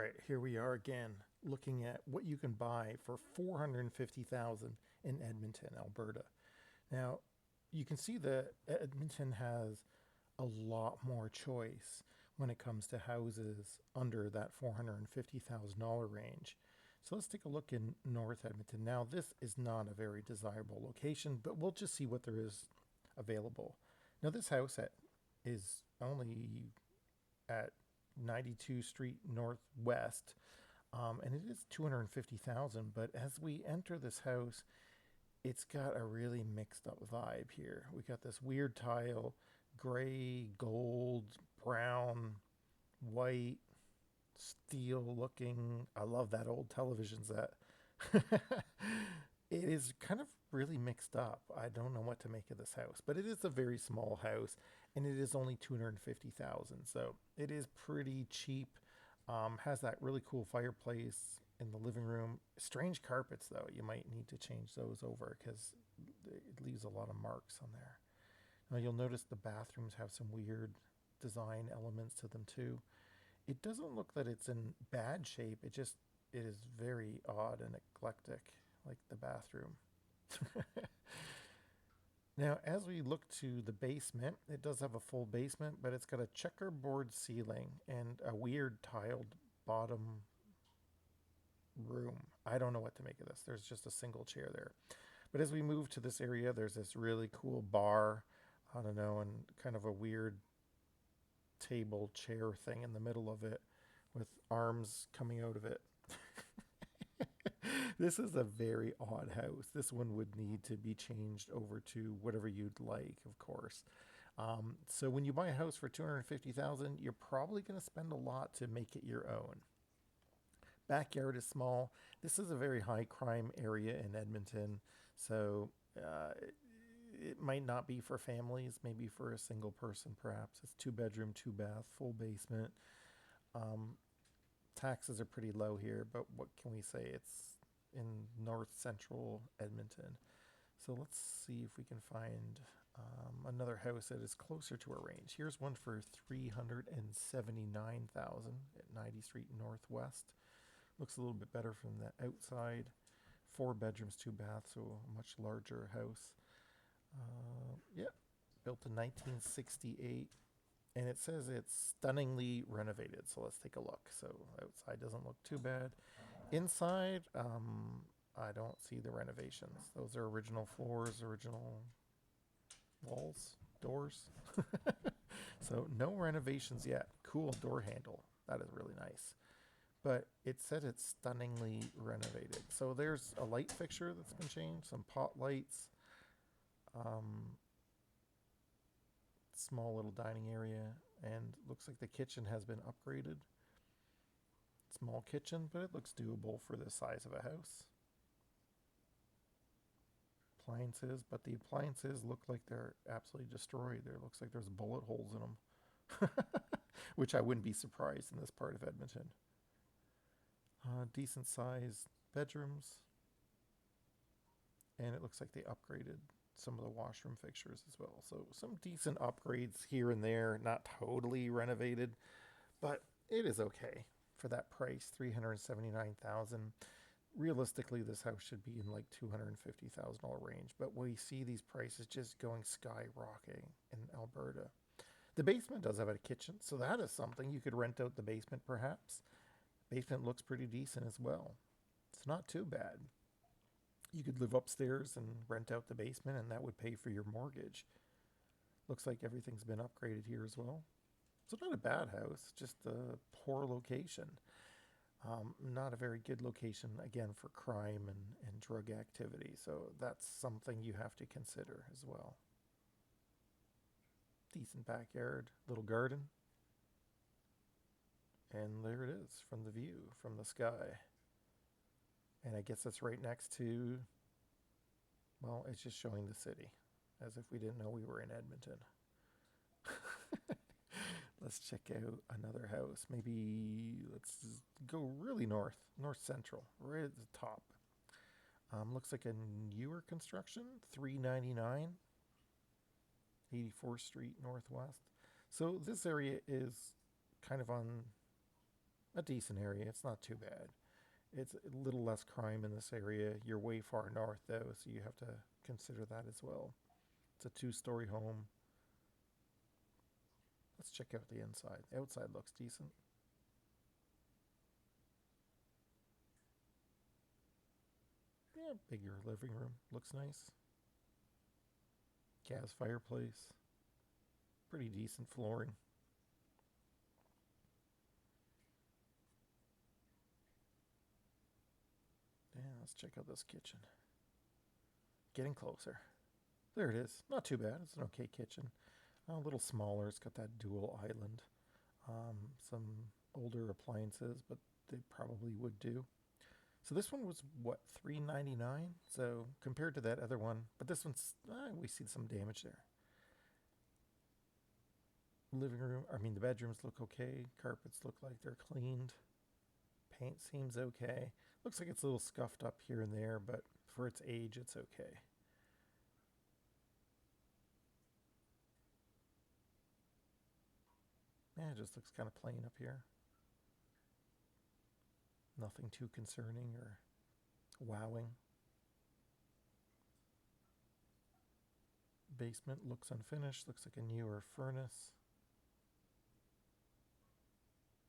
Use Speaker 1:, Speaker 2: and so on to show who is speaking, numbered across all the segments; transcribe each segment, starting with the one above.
Speaker 1: right, here we are again, looking at what you can buy for 450,000 in Edmonton, Alberta. Now, you can see that Edmonton has a lot more choice when it comes to houses under that $450,000 range. So let's take a look in North Edmonton. Now, this is not a very desirable location, but we'll just see what there is available. Now, this house is only at 92 Street Northwest, and it is 250,000. But as we enter this house, it's got a really mixed up vibe here. We got this weird tile, gray, gold, brown, white, steel looking. I love that old television set. It is kind of really mixed up. I don't know what to make of this house, but it is a very small house, and it is only 250,000, so it is pretty cheap. Has that really cool fireplace in the living room. Strange carpets, though. You might need to change those over because it leaves a lot of marks on there. Now you'll notice the bathrooms have some weird design elements to them too. It doesn't look that it's in bad shape. It is very odd and eclectic, like the bathroom. Now, as we look to the basement, it does have a full basement, but it's got a checkerboard ceiling and a weird tiled bottom room. I don't know what to make of this. There's just a single chair there. But as we move to this area, there's this really cool bar, I don't know, and kind of a weird table chair thing in the middle of it with arms coming out of it. This is a very odd house. This one would need to be changed over to whatever you'd like, of course. So when you buy a house for 250,000, you're probably going to spend a lot to make it your own. Backyard is small. This is a very high crime area in Edmonton, so it might not be for families. Maybe for a single person, perhaps. It's 2 bedroom, 2 bath, full basement. Taxes are pretty low here, but what can we say? It's in north central Edmonton. So let's see if we can find another house that is closer to our range. Here's one for 379,000 at 90 Street Northwest. Looks a little bit better from the outside. 4 bedrooms, 2 baths, so a much larger house. Yeah, built in 1968. And it says it's stunningly renovated. So let's take a look. So outside doesn't look too bad. Inside, I don't see the renovations. Those are original floors, original walls, doors. So no renovations yet. Cool door handle. That is really nice. But it said it's stunningly renovated. So there's a light fixture that's been changed, some pot lights, small little dining area, and looks like the kitchen has been upgraded. Small kitchen, but it looks doable for the size of a house. Appliances, but the appliances look like they're absolutely destroyed. There looks like there's bullet holes in them, which I wouldn't be surprised in this part of Edmonton. Decent sized bedrooms, and it looks like they upgraded some of the washroom fixtures as well. So some decent upgrades here and there, not totally renovated, but it is okay for that price, 379,000. Realistically, this house should be in like $250,000 range, but we see these prices just going skyrocketing in Alberta. The basement does have a kitchen, so that is something. You could rent out the basement perhaps. Basement looks pretty decent as well. It's not too bad. You could live upstairs and rent out the basement, and that would pay for your mortgage. Looks like everything's been upgraded here as well. So not a bad house, just a poor location. Not a very good location, again, for crime and drug activity. So that's something you have to consider as well. Decent backyard, little garden. And there it is from the view, from the sky. And I guess that's right next to, well, it's just showing the city, as if we didn't know we were in Edmonton. Let's check out another house. Maybe let's go really north, north central, right at the top. Looks like a newer construction, 399, 84th Street Northwest. So this area is kind of on a decent area. It's not too bad. It's a little less crime in this area. You're way far north, though, so you have to consider that as well. It's a two-story home. Let's check out the inside. The outside looks decent. Yeah, bigger living room. Looks nice. Gas fireplace. Pretty decent flooring. Yeah, let's check out this kitchen. Getting closer. There it is. Not too bad. It's an okay kitchen. A little smaller. It's got that dual island. Some older appliances, but they probably would do. So this one was what, $3.99? So compared to that other one, but this one's we see some damage there. Living room, I mean the bedrooms look okay. Carpets look like they're cleaned. Paint seems okay. Looks like it's a little scuffed up here and there, but for its age, it's okay. Yeah, it just looks kind of plain up here. Nothing too concerning or wowing. Basement looks unfinished, looks like a newer furnace.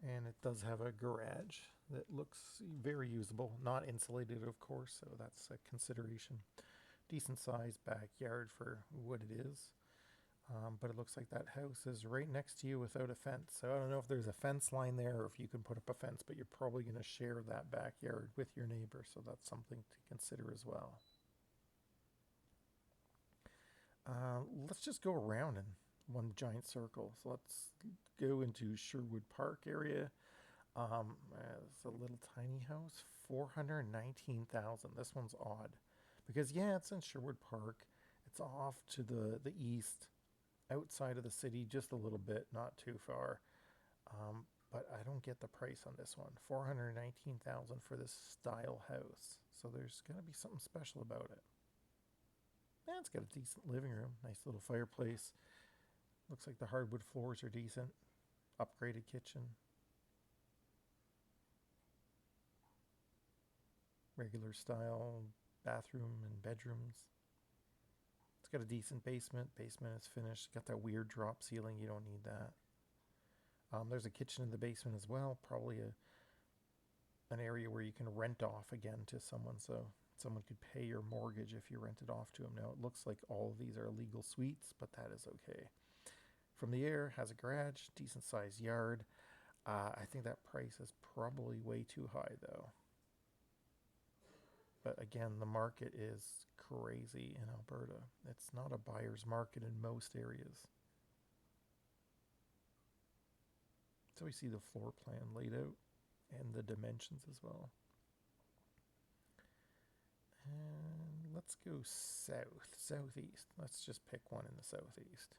Speaker 1: And it does have a garage that looks very usable. Not insulated, of course, so that's a consideration. Decent sized backyard for what it is. But it looks like that house is right next to you without a fence. So I don't know if there's a fence line there or if you can put up a fence, but you're probably going to share that backyard with your neighbor. So that's something to consider as well. Let's just go around in one giant circle. So let's go into Sherwood Park area. It's a little tiny house, 419,000. This one's odd because yeah, it's in Sherwood Park. It's off to the east, outside of the city, just a little bit, not too far. But I don't get the price on this one. 419,000 for this style house. So there's gonna be something special about it. Yeah, it's got a decent living room, nice little fireplace. Looks like the hardwood floors are decent. Upgraded kitchen. Regular style bathroom and bedrooms. It's got a decent basement. Basement is finished. Got that weird drop ceiling. You don't need that. There's a kitchen in the basement as well. Probably an area where you can rent off again to someone. So someone could pay your mortgage if you rent it off to them. Now it looks like all of these are legal suites, but that is okay. From the air, has a garage, decent sized yard. I think that price is probably way too high though. But again, the market is crazy in Alberta. It's not a buyer's market in most areas. So we see the floor plan laid out and the dimensions as well. And let's go southeast. Let's just pick one in the southeast.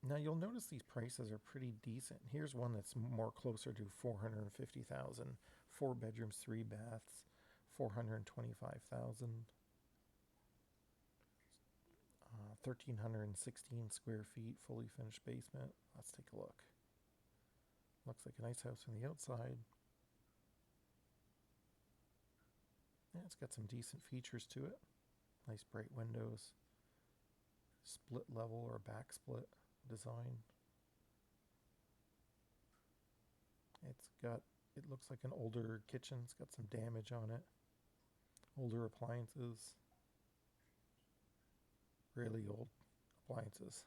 Speaker 1: Now you'll notice these prices are pretty decent. Here's one that's more closer to 450,000. 4 bedrooms, 3 baths, 425,000. 1,316 square feet, fully finished basement. Let's take a look. Looks like a nice house on the outside. Yeah, it's got some decent features to it. Nice bright windows. Split level or back split design. It looks like an older kitchen. It's got some damage on it. Older appliances. Really old appliances.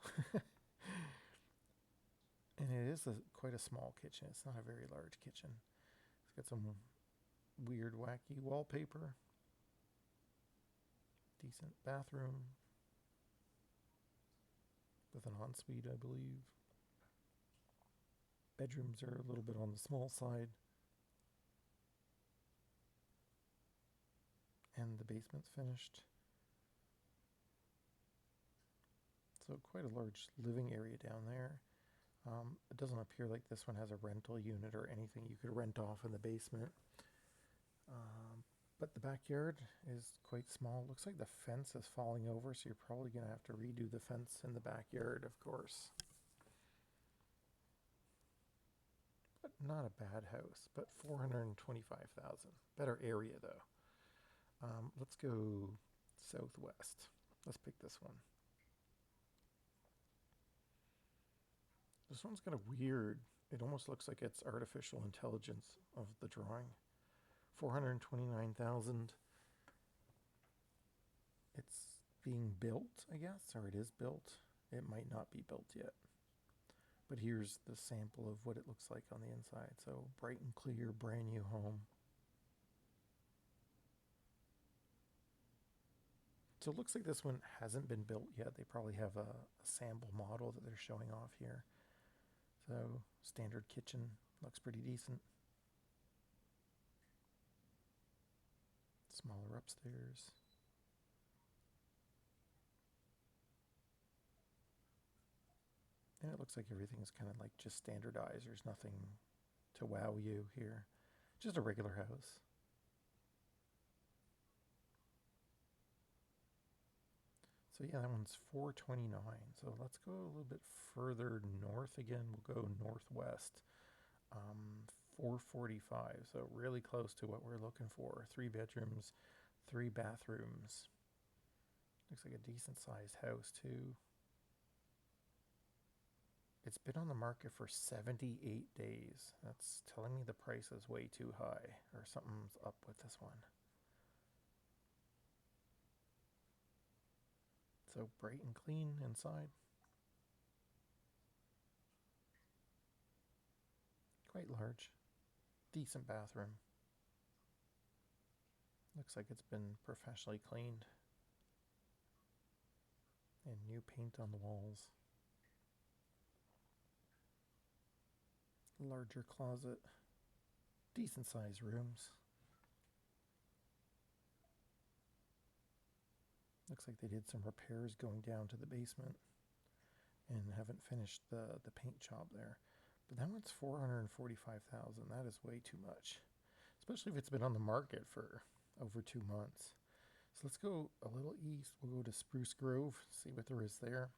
Speaker 1: And it is quite a small kitchen. It's not a very large kitchen. It's got some weird, wacky wallpaper. Decent bathroom. With an ensuite, I believe. Bedrooms are a little bit on the small side. And the basement's finished. So quite a large living area down there. It doesn't appear like this one has a rental unit or anything you could rent off in the basement. But the backyard is quite small. Looks like the fence is falling over, so you're probably going to have to redo the fence in the backyard, of course. But Not a bad house, but 425,000. Better area though. Let's go southwest. Let's pick this one. This one's kind of weird. It almost looks like it's artificial intelligence of the drawing. 429,000. It's being built, I guess, or it is built. It might not be built yet. But here's the sample of what it looks like on the inside. So bright and clear, brand new home. So it looks like this one hasn't been built yet. They probably have a sample model that they're showing off here. So standard kitchen, looks pretty decent. Smaller upstairs. And it looks like everything's kind of like just standardized. There's nothing to wow you here. Just a regular house. So yeah, that one's 429. So let's go a little bit further north again. We'll go northwest. 445. So really close to what we're looking for. 3 bedrooms, 3 bathrooms. Looks like a decent sized house too. It's been on the market for 78 days. That's telling me the price is way too high, or something's up with this one. So bright and clean inside. Quite large. Decent bathroom. Looks like it's been professionally cleaned. And new paint on the walls. Larger closet. Decent sized rooms. Looks like they did some repairs going down to the basement and haven't finished the paint job there. But that one's 445,000. That is way too much, especially if it's been on the market for over 2 months. So let's go a little east. We'll go to Spruce Grove, see what there is there.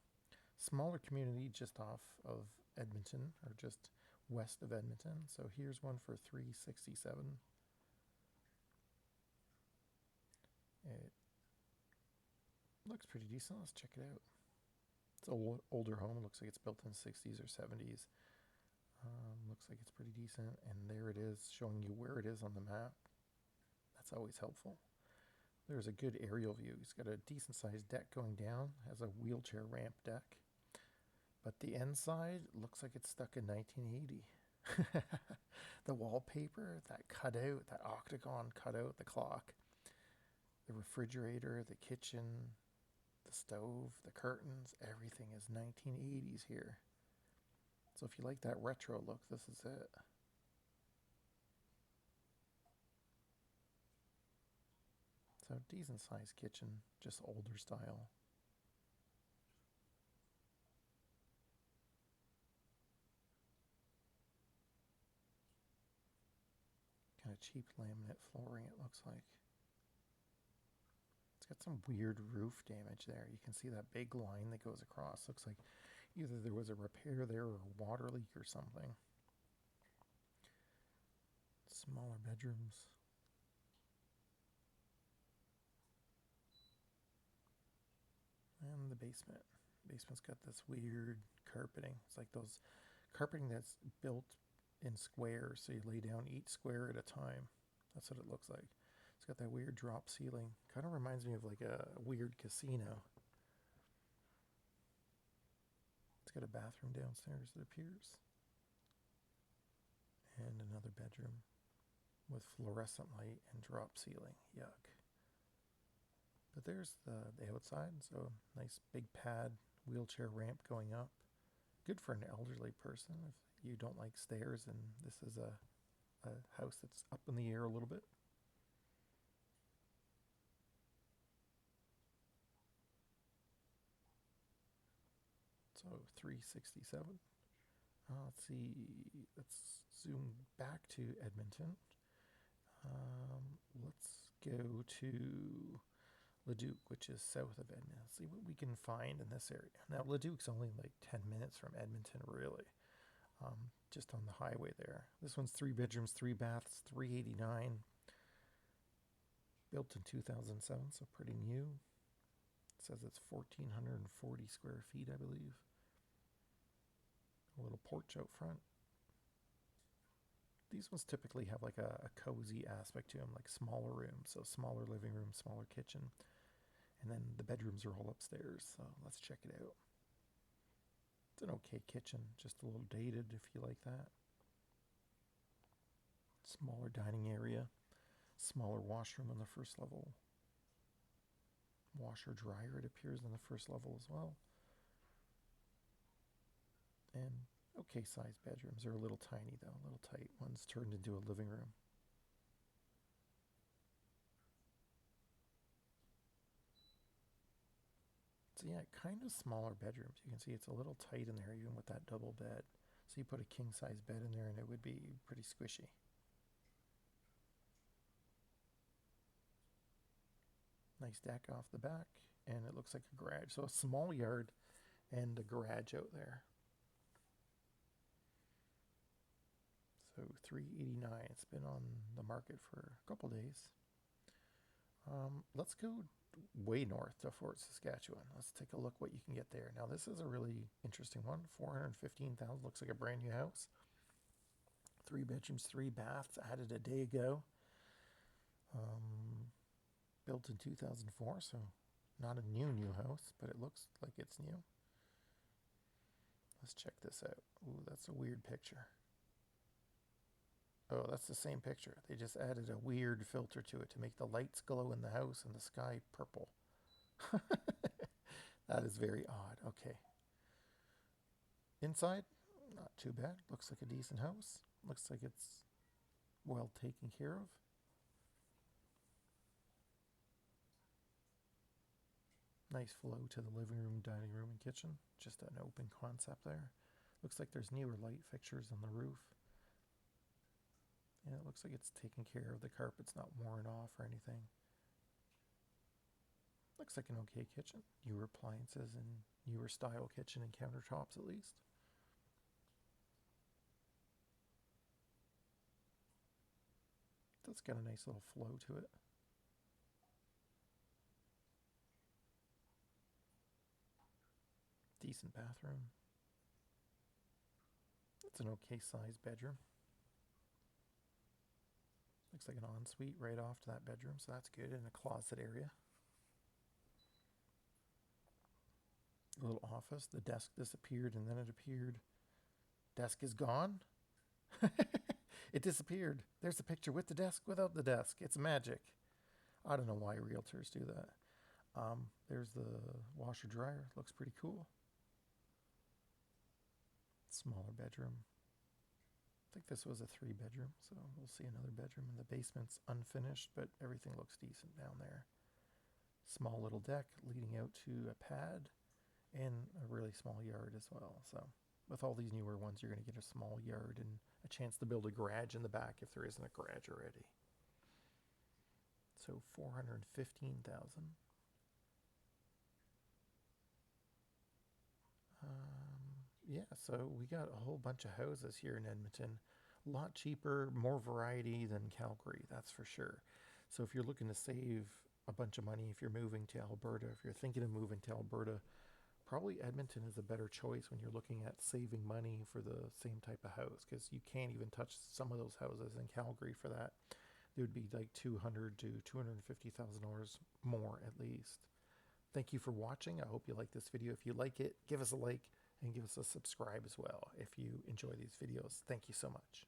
Speaker 1: Smaller community just off of Edmonton, or just west of Edmonton. So here's one for 367. It looks pretty decent. Let's check it out. It's an older home. It looks like it's built in the 60s or 70s. Looks like it's pretty decent. And there it is, showing you where it is on the map. That's always helpful. There's a good aerial view. It's got a decent sized deck going down. Has a wheelchair ramp deck. But the inside looks like it's stuck in 1980. The wallpaper, that cutout, that octagon cutout, the clock, the refrigerator, the kitchen, the stove, the curtains, everything is 1980s here. So if you like that retro look, this is it. So decent sized kitchen, just older style. Kind of cheap laminate flooring, it looks like. It's got some weird roof damage there. You can see that big line that goes across. Looks like either there was a repair there or a water leak or something. Smaller bedrooms. And the basement. Basement's got this weird carpeting. It's like those carpeting that's built in squares, so you lay down each square at a time. That's what it looks like. It's got that weird drop ceiling. Kind of reminds me of like a weird casino. It's got a bathroom downstairs, it appears. And another bedroom with fluorescent light and drop ceiling. Yuck. But there's the outside. So nice big pad, wheelchair ramp going up. Good for an elderly person if you don't like stairs, and this is a house that's up in the air a little bit. So 367. Let's see. Let's zoom back to Edmonton. Let's go to Leduc, which is south of Edmonton. See what we can find in this area. Now, Leduc's only like 10 minutes from Edmonton, really. just on the highway there. This one's 3 bedrooms, 3 baths, $389. Built in 2007, so pretty new. It says it's 1,440 square feet, I believe. A little porch out front. These ones typically have like a cozy aspect to them, like smaller rooms. So smaller living room, smaller kitchen. And then the bedrooms are all upstairs. So let's check it out. It's an okay kitchen, just a little dated if you like that. Smaller dining area. Smaller washroom on the first level. Washer dryer, it appears, on the first level as well. And okay sized bedrooms. They're a little tiny though, a little tight. One's turned into a living room. So yeah, kind of smaller bedrooms. You can see it's a little tight in there even with that double bed. So you put a king size bed in there and it would be pretty squishy. Nice deck off the back, and it looks like a garage. So a small yard and a garage out there. So $389. It's been on the market for a couple days. Let's go way north to Fort Saskatchewan. Let's take a look what you can get there. Now this is a really interesting one. $415,000. Looks like a brand new house. 3 bedrooms, 3 baths. Added a day ago. Built in 2004, so not a new house, but it looks like it's new. Let's check this out. Ooh, that's a weird picture. Oh, that's the same picture. They just added a weird filter to it to make the lights glow in the house and the sky purple. That is very odd. Okay. Inside, not too bad. Looks like a decent house. Looks like it's well taken care of. Nice flow to the living room, dining room, and kitchen. Just an open concept there. Looks like there's newer light fixtures on the roof. And it looks like it's taken care of. The carpet's not worn off or anything. Looks like an okay kitchen. Newer appliances and newer style kitchen and countertops at least. That's got a nice little flow to it. Decent bathroom. It's an okay sized bedroom. Looks like an ensuite right off to that bedroom, so that's good. And a closet area. A little office. The desk disappeared and then it appeared. Desk is gone. It disappeared. There's the picture with the desk, without the desk. It's magic. I don't know why realtors do that. There's the washer dryer. Looks pretty cool. Smaller bedroom. I think this was a 3 bedroom, so we'll see another bedroom. And the basement's unfinished, but everything looks decent down there. Small little deck leading out to a pad and a really small yard as well. So with all these newer ones, you're going to get a small yard and a chance to build a garage in the back if there isn't a garage already. So $415,000. Yeah, so we got a whole bunch of houses here in Edmonton. A lot cheaper, more variety than Calgary, that's for sure. So if you're looking to save a bunch of money, if you're moving to Alberta, if you're thinking of moving to Alberta, probably Edmonton is a better choice when you're looking at saving money for the same type of house, because you can't even touch some of those houses in Calgary for that. It would be like $200,000 to $250,000 more at least. Thank you for watching. I hope you like this video. If you like it, give us a like and give us a subscribe as well if you enjoy these videos. Thank you so much.